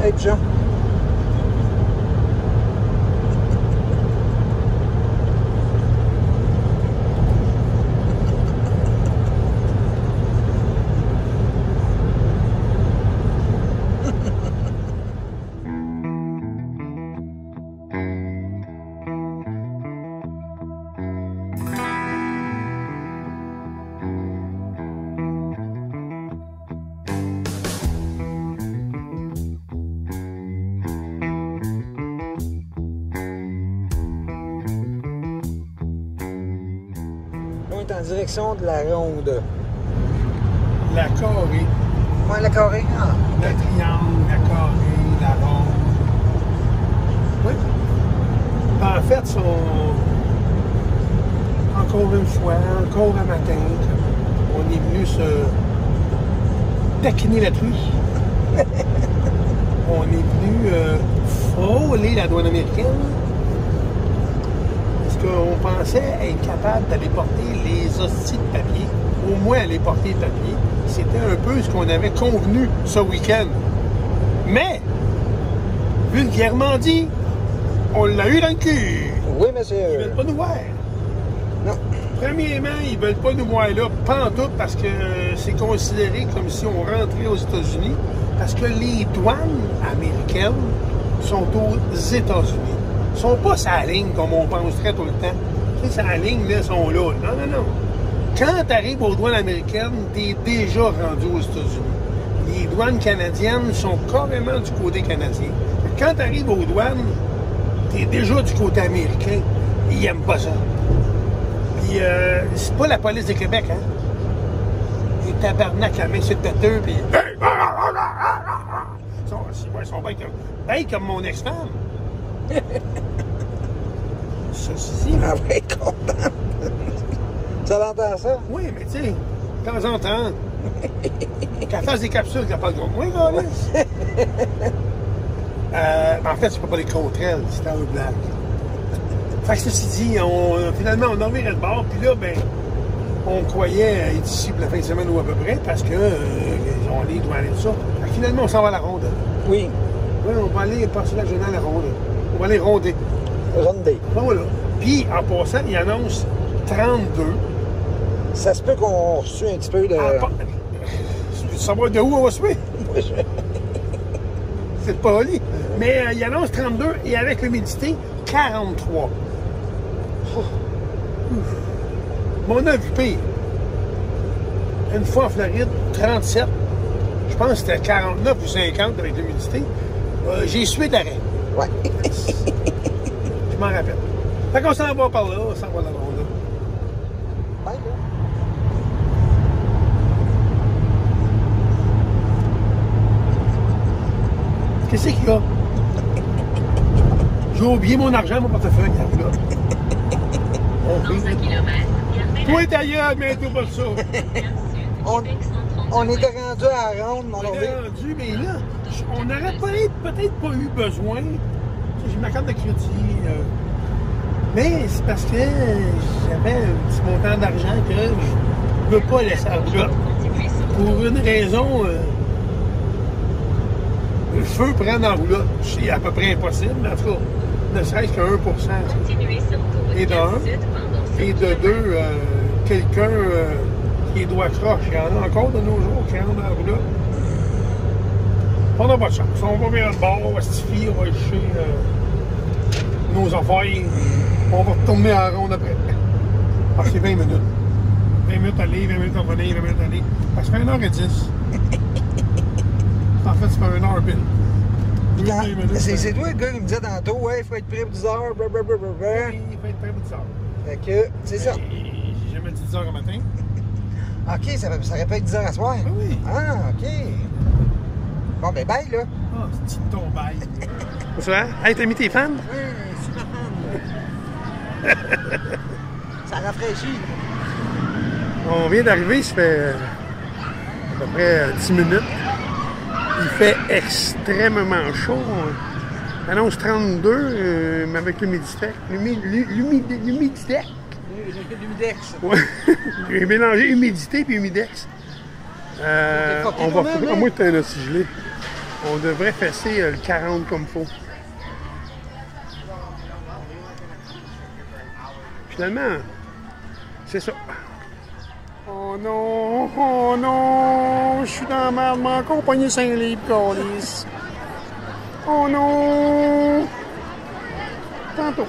Hey, Jean. En direction de la ronde. La carrée. Ouais, la carrée. Ah. Le triangle, la carrée, la ronde. Oui. En fait, encore une fois, encore un matin, on est venu se taquiner la truie. On est venu frôler la douane américaine. On pensait être capable d'aller porter les hosties de papier, au moins aller porter le papier. C'était un peu ce qu'on avait convenu ce week-end. Mais, vulgairement dit, on l'a eu dans le cul. Oui, monsieur. Ils veulent pas nous voir. Non. Premièrement, ils veulent pas nous voir là, pantoute, parce que c'est considéré comme si on rentrait aux États-Unis, parce que les douanes américaines sont aux États-Unis. Ils sont pas sa ligne comme on penserait tout le temps. Tu sais, sa ligne, là, sont là. Non, non, non. Quand tu arrives aux douanes américaines, tu es déjà rendu aux États-Unis. Les douanes canadiennes sont carrément du côté canadien. Quand tu arrives aux douanes, tu es déjà du côté américain. Ils n'aiment pas ça. Puis, c'est pas la police de Québec, hein? Les tabarnak, la main sur le têteux, puis... Ils sont bien comme mon ex-femme. Ceci dit... Ah va être content. Tu entends ça? Oui, mais tu sais, de temps en temps, qu'elle fasse des capsules qu'elle parle contre moi, gars, en fait, je peux pas les contre elle, c'était un blague. Fait que ceci dit, finalement, on a reviré le bord, puis là, ben, on croyait être ici pour la fin de semaine ou à peu près, parce que on doit aller tout ça. Fait que finalement, on s'en va à la ronde. Oui. Oui, on va aller passer la journée à la ronde. On va aller ronder. Ronder. Bon, voilà. Puis, en passant, il annonce 32. Ça se peut qu'on reçoit un petit peu de... Tu veux savoir de où on va suivre? C'est pas poli. Mais il annonce 32 et avec l'humidité, 43. Mais on a vu pire. Une fois en Floride, 37. Je pense que c'était 49 ou 50 avec l'humidité. J'ai sué d'arrêt. Ouais. Je m'en rappelle. Fait qu'on s'en va par là, on s'en va à la ronde. Bye, là. Qu'est-ce qu'il y a? J'ai oublié mon argent, mon portefeuille. Là. Toi, ta gueule, mais tout pas ça. On était rendu à la ronde, mon On est rendu, mais là, on n'aurait peut-être pas eu besoin. J'ai ma carte de crédit. Mais c'est parce que j'avais un petit montant d'argent que je ne veux pas laisser à la roulotte. Pour une raison, le feu prend dans la roulotte. C'est à peu près impossible, mais en tout cas, ne serait-ce que 1%. Et de 1. Et de 2, quelqu'un qui est doigt croche. Il y en a encore de nos jours qui rentrent dans la roulotte. On n'a pas de chance. On va vers le bord, on va se fier, on va lécher nos affaires. On va retourner à la ronde après. Parce que c'est 20 minutes. 20 minutes aller, 20 minutes revenir, 20 minutes aller. Ça fait 1h10. En fait, ça fait 1h pile. C'est toi le gars qui me disait tantôt, ouais, il faut être prêt pour 10 heures, blablabla. Oui, il faut être prêt pour 10 heures. Fait que, c'est ça. J'ai jamais dit 10 heures le matin. OK, ça répète 10 heures à soir? Oui, oui. Ah, OK. Bon, ben, bye, là. Ah, c'est une tombaille. Ça va? Hey, t'as mis tes fans? Oui, super fan. Ça rafraîchit. On vient d'arriver, ça fait à peu près 10 minutes. Il fait extrêmement chaud. On annonce 32, mais avec l'humidité. L'humidité. L'humidex. Ouais. J'ai mélangé humidité et humidex. On va faire. Moi, t'es un aussi gelé. On devrait fesser le 40 comme il faut. Finalement, c'est ça. Oh non, je suis dans la merde, m'a accompagné 5 livres, câlisse. Oh non! Tantôt.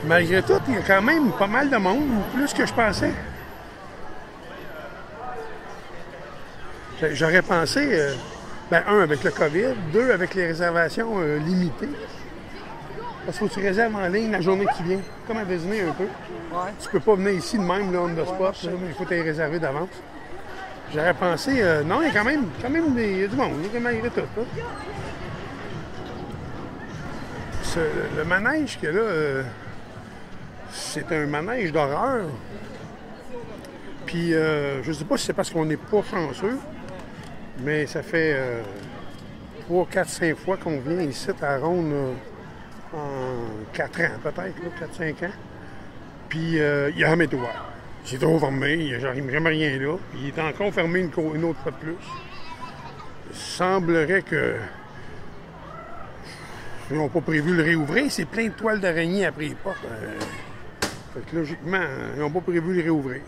Malgré tout, il y a quand même pas mal de monde, plus que je pensais. J'aurais pensé, un, avec le COVID, deux, avec les réservations limitées. Parce qu'il faut que tu réserves en ligne la journée qui vient, comme à Disney un peu. Ouais. Tu peux pas venir ici de même, là, on the spot, là, mais il faut t'y réserver d'avance. J'aurais pensé, non, il y a quand même il y a du monde, malgré tout. Là. Le manège qu'il y a là, c'est un manège d'horreur. Puis, je sais pas si c'est parce qu'on n'est pas chanceux, mais ça fait 3, 4, 5 fois qu'on vient ici à Ronde en 4 ans, peut-être, 4-5 ans. Puis, il y a jamais été ouvert. C'est trop fermé, il n'y a jamais rien là. Puis, il est encore fermé une autre fois de plus. Il semblerait que ils n'ont pas prévu le réouvrir. C'est plein de toiles d'araignée après les portes. Fait que logiquement, ils n'ont pas prévu le réouvrir.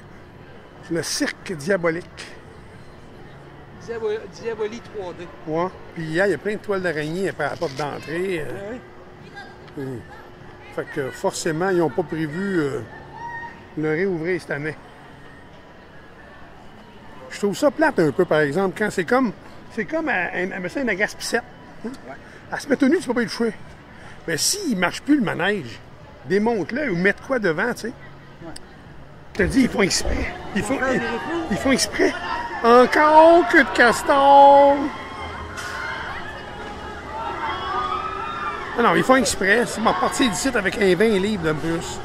C'est le cirque diabolique. Diabolie 3D. Ouais. Puis hier, il y a plein de toiles d'araignée après la porte d'entrée. Fait que forcément, ils n'ont pas prévu le réouvrir cette année. Je trouve ça plate un peu, par exemple, quand c'est comme une agaspissette. Hein? Ouais. Elle se met au nu, tu peux pas y toucher. Mais s'il ne marche plus le manège, démonte-le ou mette quoi devant, tu sais. Ouais. Je te dis, ils font exprès. Ils font exprès. Encore que de castor! Non, ils font exprès. C'est parti d'ici avec un 20 livres de plus.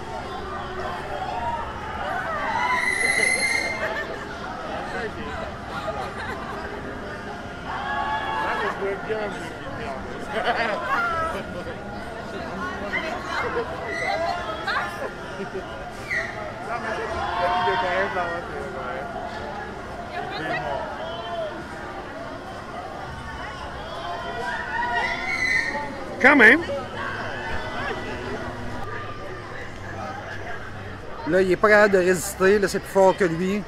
Quand même. Là, il n'est pas capable de résister. Là, c'est plus fort que lui.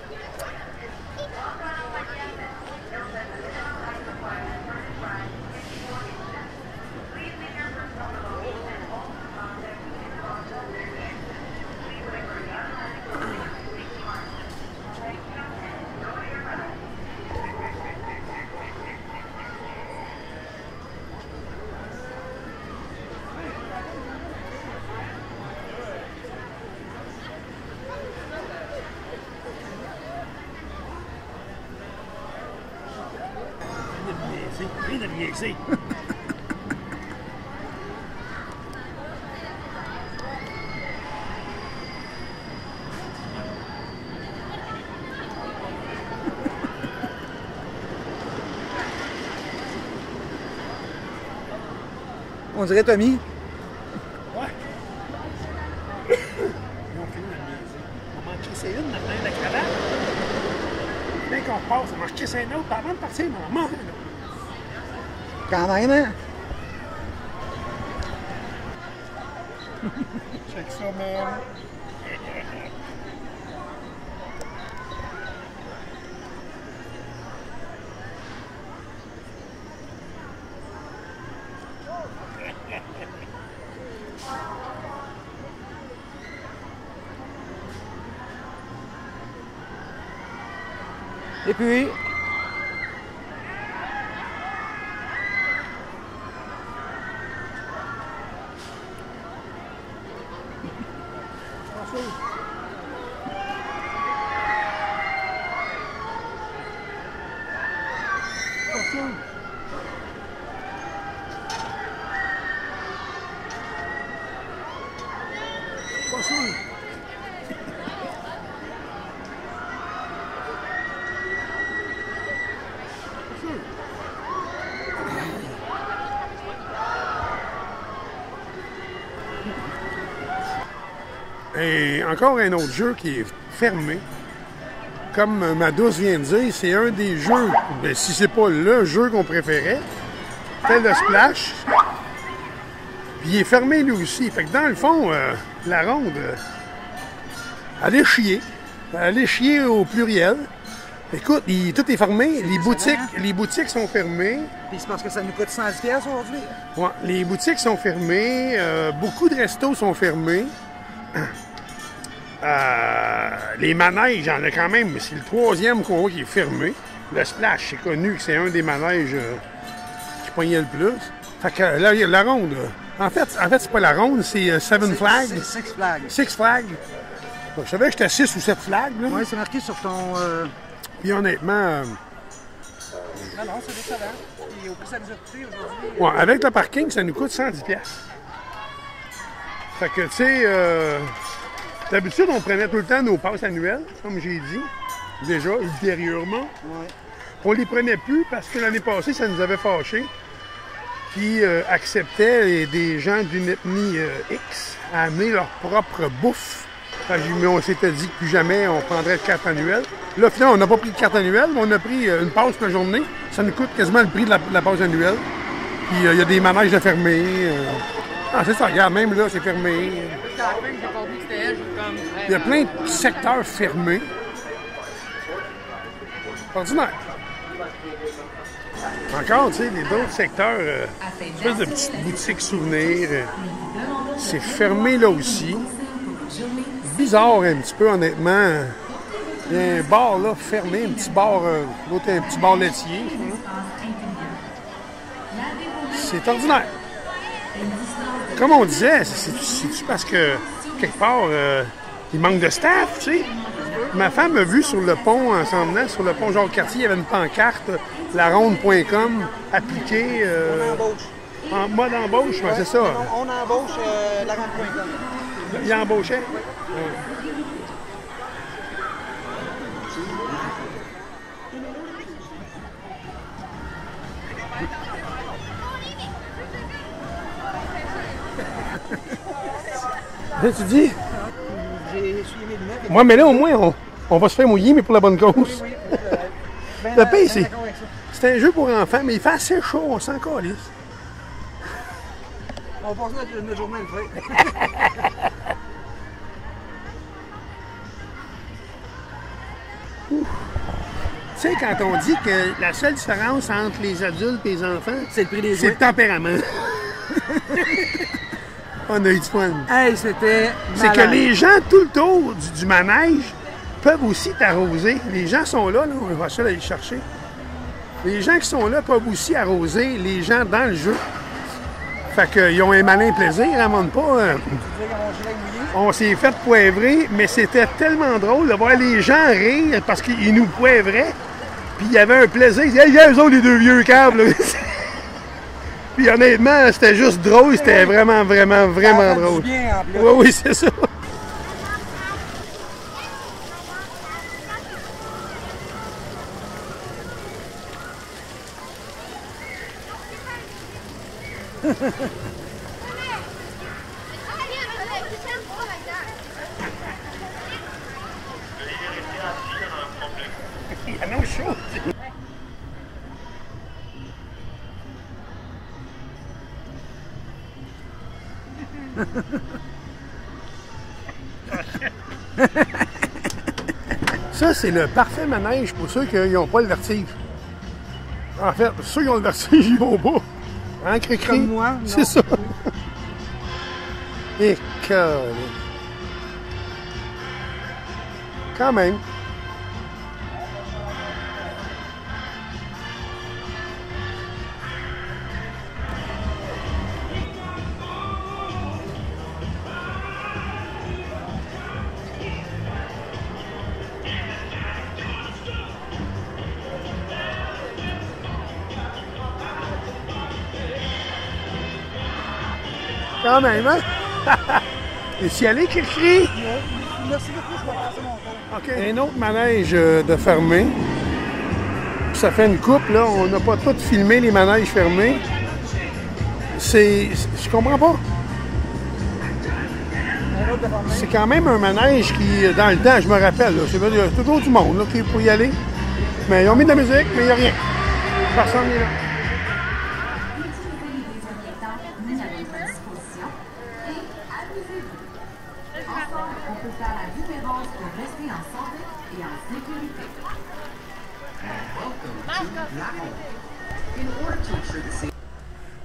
Rien de niaiser. On dirait Tommy. Ouais. Ils ont fini de niaiser. On va en crisser une maintenant, la cravate. Dès qu'on passe, on va en crisser une autre. Avant de partir, on mange. Quand même, hein? Check ça, man. Et puis... Et encore un autre jeu qui est fermé. Comme ma douce vient de dire, c'est un des jeux, ben, si c'est pas le jeu qu'on préférait, tel le Splash. Puis il est fermé lui aussi. Fait que dans le fond, la ronde, allez chier. Allez chier au pluriel. Écoute, tout est fermé. Les boutiques sont fermées. Puis c'est parce que ça nous coûte 110$ aujourd'hui. Ouais, les boutiques sont fermées. Beaucoup de restos sont fermés. Les manèges, j'en ai quand même. C'est le 3e qu'on voit qui est fermé. Le Splash, c'est connu que c'est un des manèges qui pognait le plus. Fait que là, la ronde. En fait c'est pas la ronde, c'est Seven Flags. C'est Six Flags. Six Flags. Je savais que j'étais 6 ou 7 flags. Oui, c'est marqué sur ton... Puis honnêtement... Non, c'est décevant. Et au prix ça nous a coûté aujourd'hui... Ouais, avec le parking, ça nous coûte 110$. Fait que, tu sais, d'habitude, on prenait tout le temps nos passes annuelles, comme j'ai dit, déjà, ultérieurement. Ouais. On les prenait plus parce que l'année passée, ça nous avait fâchés. Qui acceptaient des gens d'une ethnie X à amener leur propre bouffe. Mais on s'était dit que plus jamais on prendrait de carte annuelle. Là, finalement, on n'a pas pris de carte annuelle, mais on a pris une passe par journée. Ça nous coûte quasiment le prix de la passe annuelle. Puis il y a des manèges de fermés. Ah, c'est ça, regarde, même là, c'est fermé. Il y a plein de secteurs fermés. Ordinaire. Encore, tu sais, les autres secteurs, espèce de petites boutiques souvenirs, c'est fermé là aussi. Bizarre un petit peu, honnêtement. Il y a un bar là fermé, un petit bar, l'autre un petit bar laitier. C'est ordinaire. Comme on disait, c'est-tu parce que quelque part, il manque de staff, tu sais? Ma femme a vu sur le pont, en s'en venant, sur le pont Jacques-Cartier, il y avait une pancarte, laronde.com, appliquée en mode embauche, ouais, c'est ça. On embauche laronde.com. Il embauchait? Ouais. Tu dis? J'ai essuyé mes lunettes. Moi, mais là, au moins, on va se faire mouiller, mais pour la bonne cause. Oui, Le pire, c'est un jeu pour enfants, mais il fait assez chaud, on s'en calisse. On passe notre journée à le faire. Tu sais, quand on dit que la seule différence entre les adultes et les enfants, c'est le prix des c'est le tempérament. On a eu du fun. Hey, c'était C'est que les gens tout le tour du manège peuvent aussi t'arroser. Les gens sont là, on va essayer d'aller chercher. Les gens qui sont là peuvent aussi arroser les gens dans le jeu. Fait qu'ils ont un malin plaisir, à mon pas. On s'est fait poivrer, mais c'était tellement drôle de voir les gens rire parce qu'ils nous poivraient. Puis il y avait un plaisir. Ils disaient, hey, eux autres, les deux vieux câbles. Puis honnêtement, c'était juste drôle. C'était vraiment, vraiment, vraiment drôle. Oui, oui, c'est ça. Il y a no chaud. Ça, c'est le parfait manège pour ceux qui n'ont pas le vertige. En fait, ceux qui ont le vertige, ils vont pas. Hein, Cricri? Comme moi, c'est ça. Et quand même. Quand même, hein? Et si aller, Cricri? Merci beaucoup, je vais passer mon temps. OK. Un autre manège de fermé. Ça fait une coupe, là. On n'a pas tout filmé les manèges fermés. Je comprends pas. C'est quand même un manège qui, dans le temps, je me rappelle, il y a toujours du monde là, qui peut y aller. Mais ils ont mis de la musique, mais il n'y a rien. Personne n'est là.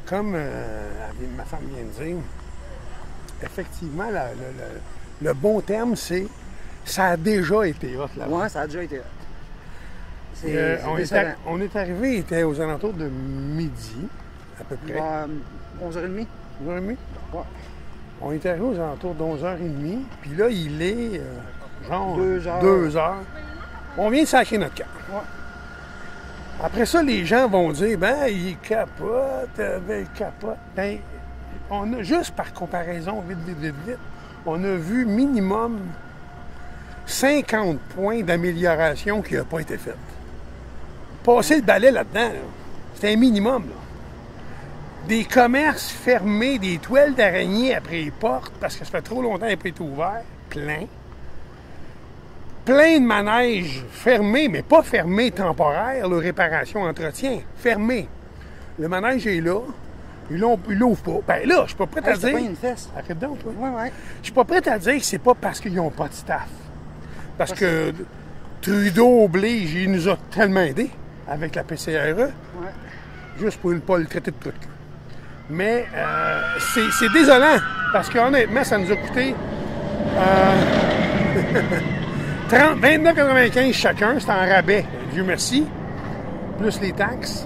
Comme ma femme vient de dire, effectivement, le bon terme, c'est ça a déjà été hot là. Oui, ça a déjà été hot. On est arrivé, il était aux alentours de midi, à peu près. 11h30. 11h30? Ouais. On est arrivé aux alentours de 11h30, puis là, il est genre 2 heures. On vient de sacrer notre camp. Ouais. Après ça, les gens vont dire, ben, il capote, Ben, on a, juste par comparaison, vite, on a vu minimum 50 points d'amélioration qui n'ont pas été faits. Passer le balai là-dedans, là, c'est un minimum. Là. Des commerces fermés, des toiles d'araignée après les portes, parce que ça fait trop longtemps qu'ils n'ont pas été ouverts, plein de manèges fermés, mais pas fermés temporaires, la réparation, entretien, fermés. Le manège est là, ils l'ouvrent pas. Ben là, je suis pas prêt à dire... Pas une fesse. Arrête donc, toi. Ouais. Je suis pas prêt à dire que c'est pas parce qu'ils n'ont pas de staff. Parce que Trudeau oblige, il nous a tellement aidés avec la PCRE, juste pour ne pas le traiter de truc. Mais c'est désolant, parce qu'honnêtement, ça nous a coûté 29,95 chacun, c'est en rabais, Dieu merci, plus les taxes,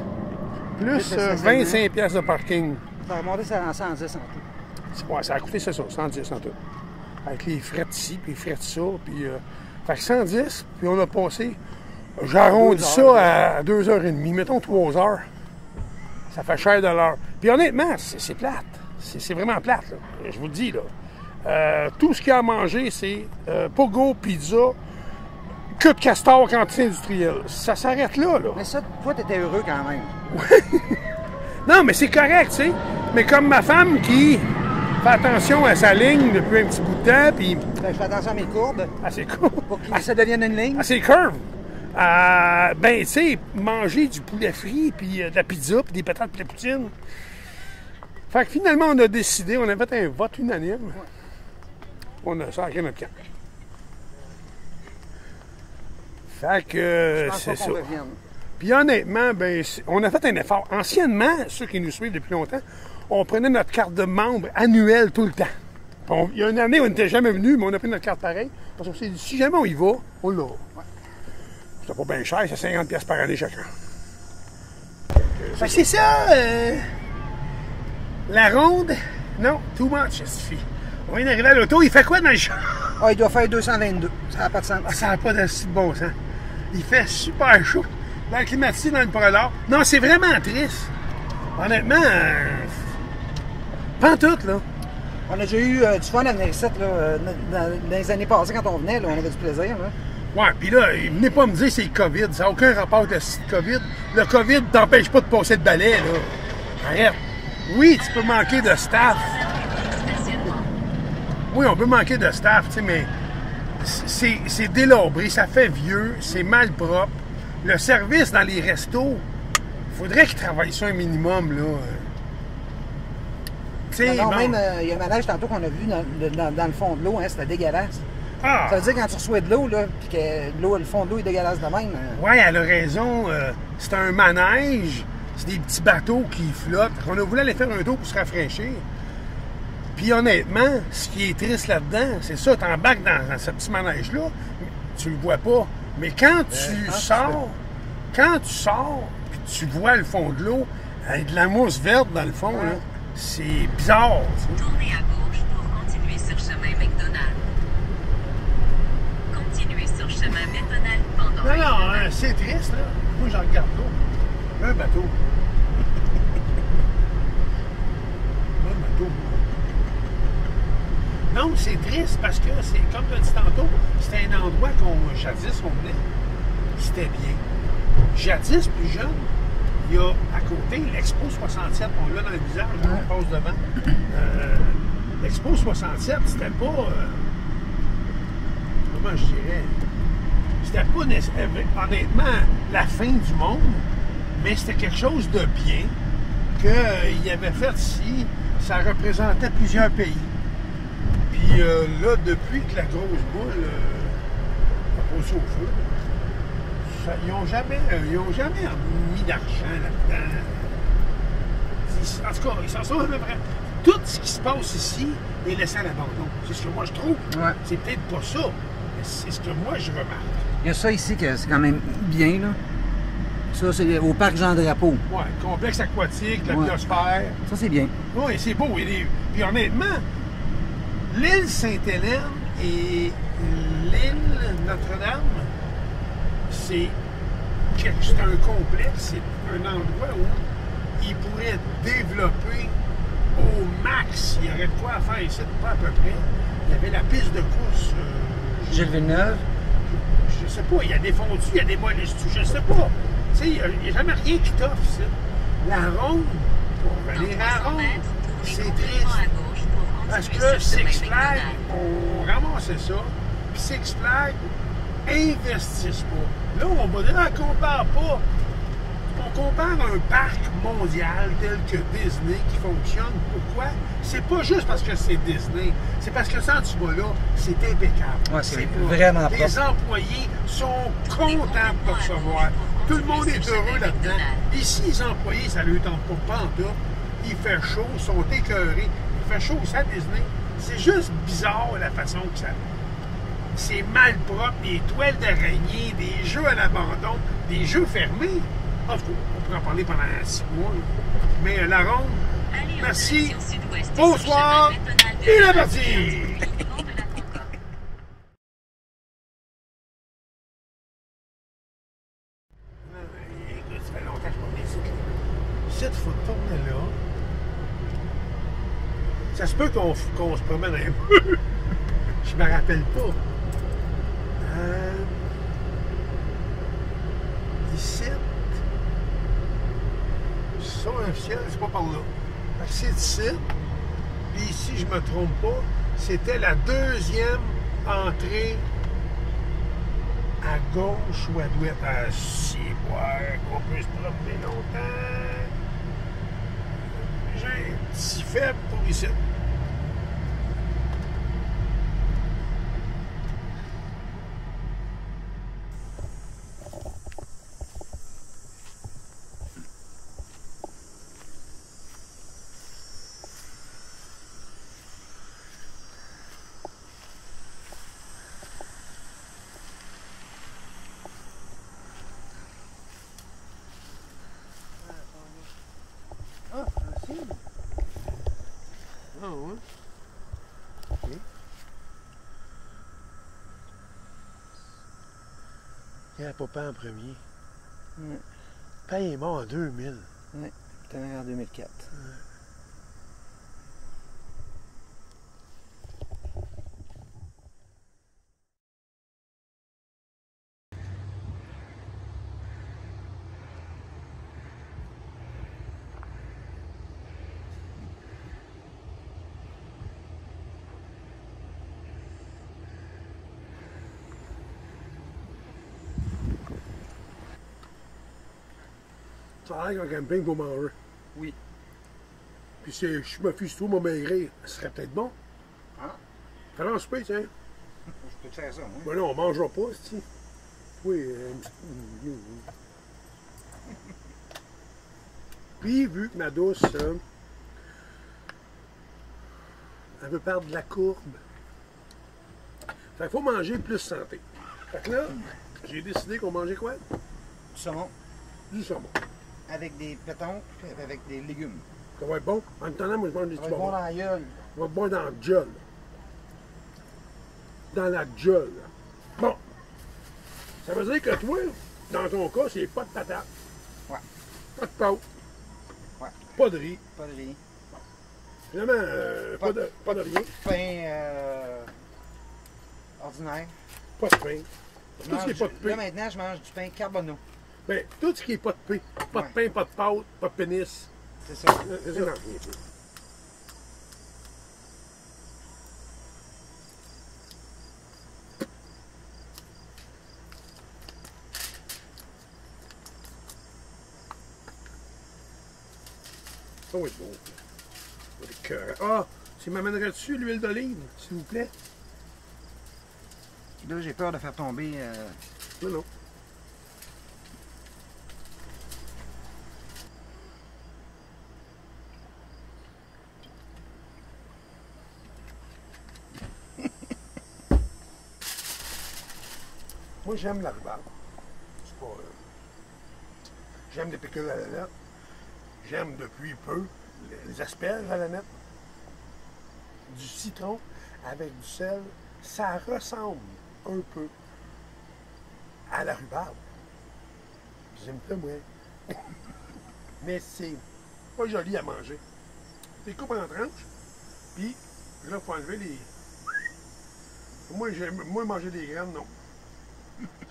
plus 25 piastres de parking. Ça a remonté à 110 en tout. Ouais, ça a coûté, c'est ça, 110 en tout. Avec les frais de ci, puis les frais de ça, puis... fait que 110, puis on a passé... J'arrondis ça à 2h30, mettons 3h. Ça fait cher de l'heure. Puis honnêtement, c'est plate. C'est vraiment plate, là. Je vous le dis, là. Tout ce qu'il y a à manger, c'est pogo, pizza, queue de castor, cantine industrielle. Ça s'arrête là. Mais ça, toi, t'étais heureux quand même. Non, mais c'est correct, tu sais. Mais comme ma femme qui fait attention à sa ligne depuis un petit bout de temps, puis... Ben, je fais attention à mes courbes. Ah, c'est cool. Pour que ça devienne une ligne. Ah, c'est curve. Ben, tu sais, manger du poulet frit, puis de la pizza, puis des patates, puis de la poutine. Fait que finalement, on a décidé, on a fait un vote unanime. On a sacré notre camp. Fait que c'est ça. Puis honnêtement, ben, on a fait un effort. Anciennement, ceux qui nous suivent depuis longtemps, on prenait notre carte de membre annuelle tout le temps. Il y a une année, on n'était jamais venu, mais on a pris notre carte pareille. Parce qu'on s'est dit, si jamais on y va, on l'a. C'est pas bien cher, c'est 50 piastres par année chacun. Fait que c'est ça, la ronde. Non, too much, justifie. On vient d'arriver à l'auto, il fait quoi dans le champ? Ah, il doit faire 222. Ça n'a pas de sens. Ah, ça n'a pas de bon sens. Il fait super chaud. Dans le climatisé, dans le prolard. Non, c'est vraiment triste. Honnêtement, pantoute, là. On a déjà eu du fun à venir ici, là, dans les années passées, quand on venait, là, on avait du plaisir, là. Ouais, puis là, venez pas me dire que c'est le COVID. Ça n'a aucun rapport avec le COVID. Le COVID ne t'empêche pas de passer le balai, là. Arrête. Oui, tu peux manquer de staff. Oui, on peut manquer de staff, tu sais, mais c'est délabré, ça fait vieux, c'est mal propre. Le service dans les restos, il faudrait qu'ils travaillent ça un minimum, là. Tu sais, non, bon. même, il y a un manège tantôt qu'on a vu dans le fond de l'eau, hein, c'était dégueulasse. Ah. Ça veut dire quand tu reçois de l'eau, là, puis que le fond de l'eau est dégueulasse de même. Oui, elle a raison. C'est un manège, c'est des petits bateaux qui flottent. On a voulu aller faire un tour pour se rafraîchir. Puis honnêtement, ce qui est triste là-dedans, c'est ça, tu embarques dans ce petit manège-là, tu le vois pas. Mais quand tu sors, puis tu vois le fond de l'eau, avec de la mousse verte dans le fond, là, c'est bizarre. Tournez à gauche pour continuer sur chemin McDonald. Continuez sur chemin McDonald pendant... Non, c'est triste, là. Moi, j'en regarde l'eau. Un bateau. Non, c'est triste parce que c'est comme tu as dit tantôt, c'était un endroit jadis, on venait. C'était bien. Jadis, plus jeune, il y a à côté l'Expo 67, on l'a dans le visage, on passe devant. l'Expo 67, c'était pas... comment je dirais? C'était pas honnêtement la fin du monde, mais c'était quelque chose de bien qu'il avait fait ici. Ça représentait plusieurs pays. Puis là, depuis que la grosse boule a posé au feu, ils n'ont jamais mis d'argent là-dedans. En tout cas, ils s'en sont à peu près. Tout ce qui se passe ici est laissé à l'abandon. C'est ce que moi je trouve. Ouais. C'est peut-être pas ça, mais c'est ce que moi je remarque. Il y a ça ici que c'est quand même bien, là. Ça, c'est au parc Jean-Drapeau. Oui, complexe aquatique, la Ouais. biosphère. Ça, c'est bien. Oui, c'est beau. Puis honnêtement, l'île Sainte-Hélène et l'île Notre-Dame, c'est un complexe, c'est un endroit où ils pourraient développer au max. Il y aurait de quoi à faire ici, pas à peu près. Il y avait la piste de course. Gilles Villeneuve. Je sais pas, il y a des fondus, il y a des mollets, je sais pas. Tu sais, il n'y a jamais rien qui t'offre, ça. La ronde, pour venir à la ronde, c'est triste. Parce que Six Flags ont ramassé ça, puis Six Flags investissent pas. Là, on va dire, compare pas. On compare un parc mondial tel que Disney qui fonctionne. Pourquoi? C'est pas juste parce que c'est Disney. C'est parce que ça, tu vas là, c'est impeccable. Ouais, c'est vraiment Les propre. employés sont contents de te recevoir. Tout le monde est heureux là-dedans. Ici, les employés, ça ne leur tente pas en tout. Il fait chaud, ils sont écœurés. Il fait chaud aussi à Disney. C'est juste bizarre la façon que ça... C'est mal propre, des toiles d'araignée, des jeux à l'abandon, des jeux fermés. En tout cas, on pourrait en parler pendant 6 mois. Mais la ronde, merci, bonsoir, et la partie! Écoute, ça fait longtemps que je m'en ai ici. Cette faut tourner là. Ça se peut qu'on se promène un peu. Je me rappelle pas. Ici, c'est ça officiel, c'est pas par là. Fait que c'est ici. Puis ici, je me trompe pas, c'était la deuxième entrée à gauche ou à droite. Ah, si, ouais, qu'on peut se promener longtemps. J'ai un petit faible pour ici. Ah, si. Ah, ouais. OK. Il y a papa en premier. Ouais. Père est mort en 2000. Oui, c'était en 2004. Ça a l'air qu'un camping pour manger. Oui. Puis si je me fiche tout, mon maigrir, ce serait peut-être bon. Ah, Fais-le en souper, tiens. je peux te faire ça, moi. Ben non, on mangera pas, si. Oui, Puis, vu que ma douce, elle veut perdre de la courbe, fait qu'il faut manger plus santé. Fait que là, j'ai décidé qu'on mangeait quoi? Du saumon Du saumon. avec des pétons et avec des légumes. Ça va être bon. En attendant, moi, je mange des Ça petits va être bon bonbons. dans la gueule. Ça va être bon dans la gueule. Dans la gueule. Bon. Ça veut dire que toi, dans ton cas, c'est pas de patate. Ouais. Pas de pâte. Ouais. Pas de riz. Pas de riz. Vraiment, pas de rien. Pain ordinaire. Pas de pain. Je Tout ce qui est mange- pas de Là, pain. maintenant, je mange du pain carbonaux. Ben, tout ce qui est pas de pain. Pas de pain, pas de pâte, pas de pénis. C'est ça. C'est ça. Ça va être beau. Le cœur. Ah, tu m'amènerais-tu l'huile d'olive, s'il vous plaît? Là, j'ai peur de faire tomber... Non, non. Moi, j'aime la rhubarbe. C'est pas... J'aime les pickles à la nette. J'aime depuis peu les asperges à la nette. Du citron avec du sel. Ça ressemble un peu à la rhubarbe. J'aime pas, moi. Mais c'est pas joli à manger. Tu les coupes en tranches, puis là, il faut enlever les... Moi, manger des graines, non.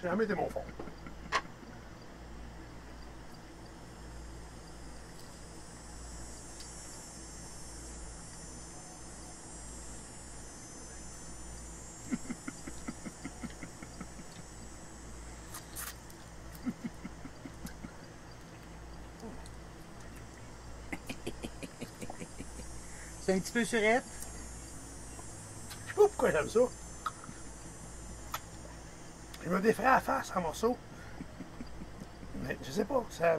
J'ai jamais été mon fort. C'est un petit peu surette. Je sais pas pourquoi j'aime ça. Je me défrais à la face en morceaux. Mais je sais pas, ça...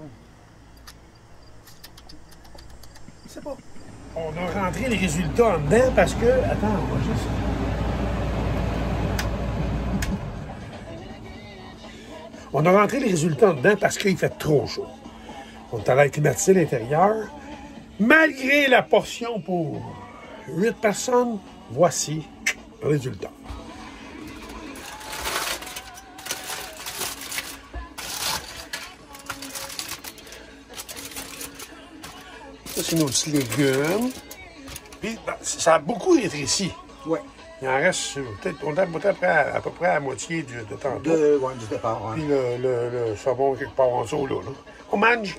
Je sais pas. On a rentré les résultats en dedans parce que... Attends, on va juste... On a rentré les résultats en dedans parce qu'il fait trop chaud. On est allé climatiser l'intérieur. Malgré la portion pour 8 personnes, voici le résultat. Ça, c'est nos petits légumes. Puis, ben, ça a beaucoup rétréci. Ouais. Il en reste peut-être, on est à peu près à la moitié de tantôt. Ouais, du départ, ouais. Puis le savon quelque part en dessous, là. On mange.